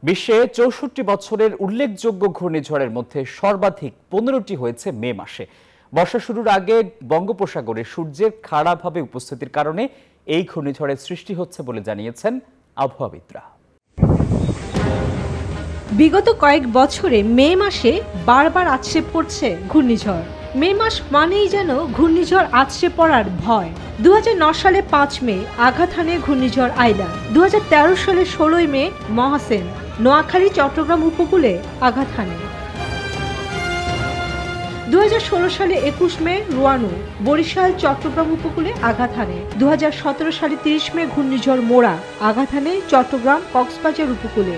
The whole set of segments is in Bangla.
বিশ্বে ৬৪ বছরের উল্লেখযোগ্য ঘূর্ণিঝড়ের মধ্যে সর্বাধিক ১৫টি হয়েছে মে মাসে। বর্ষা শুরুর আগে বঙ্গোপসাগরে সূর্যের খাড়াভাবে উপস্থিতির কারণে এই ঘূর্ণিঝড়ের সৃষ্টি হচ্ছে বলে জানিয়েছেন আবহাওয়াবিদরা। বিগত কয়েক বছরে মে মাসে বারবার আছড়ে পড়ছে ঘূর্ণিঝড়। মে মাস মানেই যেন ঘূর্ণিঝড় আছড়ে পড়ার ভয়। ২০০৯ সালে ৫ মে আঘাত হানে ঘূর্ণিঝড় আইলা। ২০১৩ সালে ১৬ মে মহাসেন নোয়াখালী চট্টগ্রাম উপকূলে আঘাত হানে। ২০১৬ সালে ২১ মে রুয়ানু বরিশাল চট্টগ্রাম উপকূলে আঘাত হানে। ২০১৭ সালে ৩০ মে ঘূর্ণিঝড় মোরা আঘাত হানে চট্টগ্রাম কক্সবাজার উপকূলে।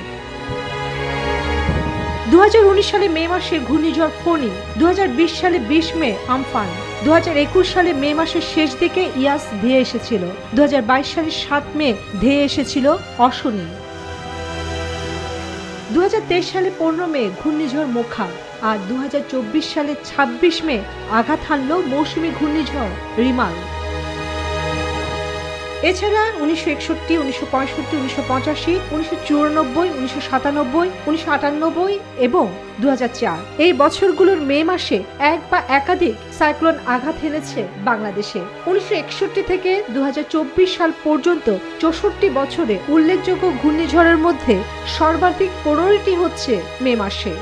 ২০১৯ সালে মে মাসে ঘূর্ণিঝড় ফণী, ২০২০ সালে ২০ মে আমফান, ২০২১ সালে মে মাসের শেষ দিকে ইয়াস ধেয়ে এসেছিল, ২০২২ সালে ৭ মে ধেয়ে এসেছিল অশনি, ২০২৩ সালে ১৫ মে ঘূর্ণিঝড় মোখা, আর ২০২৪ সালে ২৬ মে আঘাত হানল মৌসুমী ঘূর্ণিঝড় রিমাল। এছাড়া ১৯৬১, ১৯৬৫, ১৯৮৫, ১৯৯৪, ১৯৯৭, ১৯৯৮ এবং ২০০৪ এই বছরগুলোর মে মাসে এক বা একাধিক সাইক্লোন আঘাত হেনেছে বাংলাদেশে। ১৯৬১ থেকে ২০২৪ সাল পর্যন্ত ৬৪ বছরে উল্লেখযোগ্য ঘূর্ণিঝড়ের মধ্যে সর্বাধিক ১৫টি হচ্ছে মে মাসে।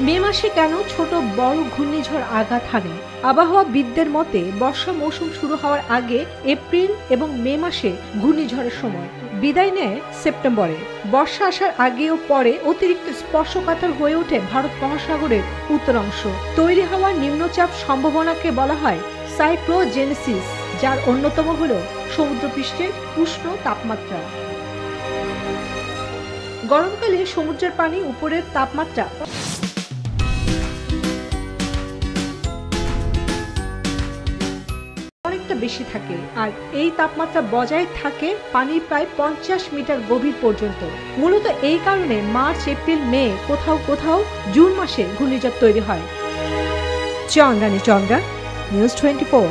মে মাসে কেন ছোট বড় ঘূর্ণিঝড় আঘাত হানে? আবহাওয়াবিদদের মতে বর্ষা মৌসুম শুরু হওয়ার আগে এপ্রিল এবং মে মাসে ঘূর্ণিঝড়ের সময়, বিদায় নেয় সেপ্টেম্বরে। বর্ষা আসার আগে ও পরে অতিরিক্ত স্পর্শকাতর হয়ে ওঠে ভারত মহাসাগরের উত্তরাংশ। তৈরি হওয়া নিম্নচাপ সম্ভাবনাকে বলা হয় সাইক্লোজেনেসিস, যার অন্যতম হল সমুদ্রপৃষ্ঠের উষ্ণ তাপমাত্রা। গরমকালে সমুদ্রের পানি উপরের তাপমাত্রা বেশি থাকে, আর এই তাপমাত্রা বজায় থাকে পানির প্রায় ৫০ মিটার গভীর পর্যন্ত। মূলত এই কারণে মার্চ, এপ্রিল, মে, কোথাও কোথাও জুন মাসে ঘূর্ণিঝড় তৈরি হয়। চন্দ্রানী চন্দ্রা, নিউজ 24।